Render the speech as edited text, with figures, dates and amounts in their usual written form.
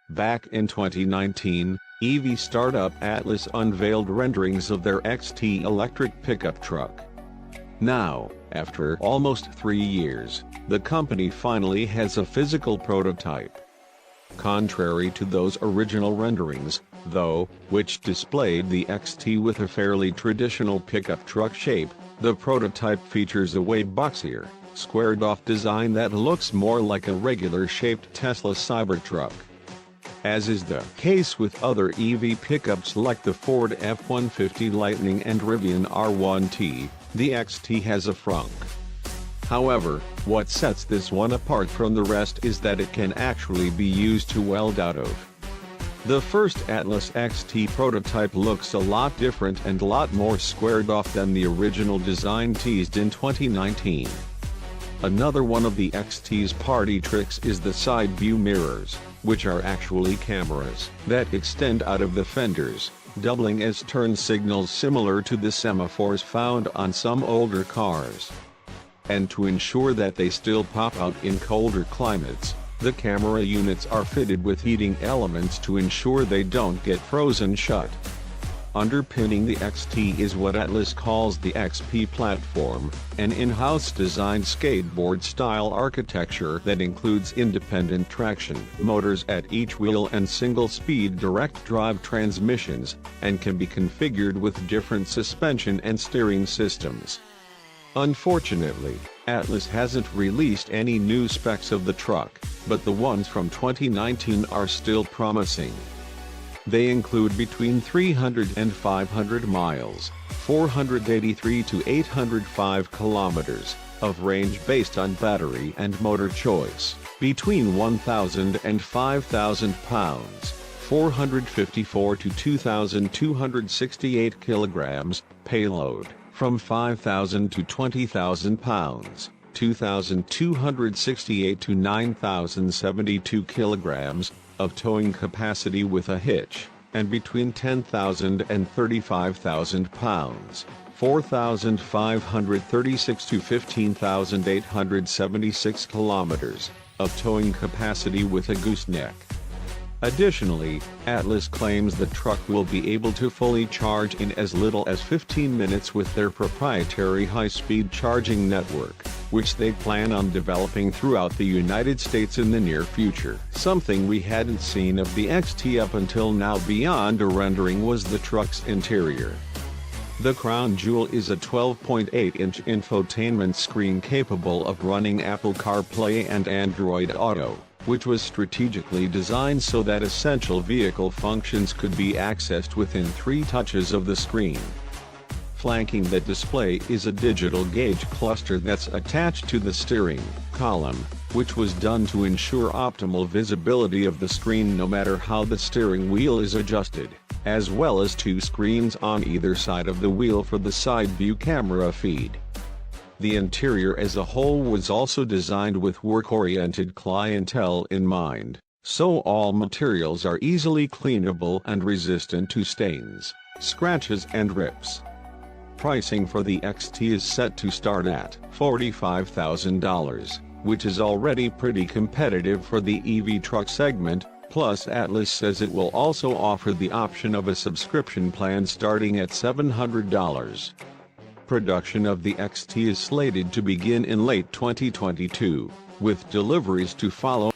Back in 2019, EV startup Atlis unveiled renderings of their XT electric pickup truck. Now, after almost 3 years, the company finally has a physical prototype. Contrary to those original renderings, though, which displayed the XT with a fairly traditional pickup truck shape, the prototype features a way boxier, squared-off design that looks more like a regular-shaped Tesla Cybertruck. As is the case with other EV pickups like the Ford F-150 Lightning and Rivian R1T, the XT has a frunk. However, what sets this one apart from the rest is that it can actually be used to weld out of. The first Atlis XT prototype looks a lot different and a lot more squared off than the original design teased in 2019. Another one of the XT's party tricks is the side view mirrors, which are actually cameras that extend out of the fenders, doubling as turn signals similar to the semaphores found on some older cars. And to ensure that they still pop out in colder climates, the camera units are fitted with heating elements to ensure they don't get frozen shut. Underpinning the XT is what Atlis calls the XP platform, an in-house designed skateboard-style architecture that includes independent traction motors at each wheel and single-speed direct-drive transmissions, and can be configured with different suspension and steering systems. Unfortunately, Atlis hasn't released any new specs of the truck, but the ones from 2019 are still promising. They include between 300 and 500 miles, 483 to 805 kilometers, of range based on battery and motor choice, between 1,000 and 5,000 pounds, 454 to 2,268 kilograms, payload, from 5,000 to 20,000 pounds, 2,268 to 9,072 kilograms, of towing capacity with a hitch, and between 10,000 and 35,000 pounds, 4,536 to 15,876 kilometers, of towing capacity with a gooseneck. Additionally, Atlis claims the truck will be able to fully charge in as little as 15 minutes with their proprietary high-speed charging network, which they plan on developing throughout the United States in the near future. Something we hadn't seen of the XT up until now beyond a rendering was the truck's interior. The crown jewel is a 12.8-inch infotainment screen capable of running Apple CarPlay and Android Auto, which was strategically designed so that essential vehicle functions could be accessed within 3 touches of the screen. Flanking the display is a digital gauge cluster that's attached to the steering column, which was done to ensure optimal visibility of the screen no matter how the steering wheel is adjusted, as well as 2 screens on either side of the wheel for the side view camera feed. The interior as a whole was also designed with work-oriented clientele in mind, so all materials are easily cleanable and resistant to stains, scratches and rips. Pricing for the XT is set to start at $45,000, which is already pretty competitive for the EV truck segment, plus Atlis says it will also offer the option of a subscription plan starting at $700. Production of the XT is slated to begin in late 2022, with deliveries to follow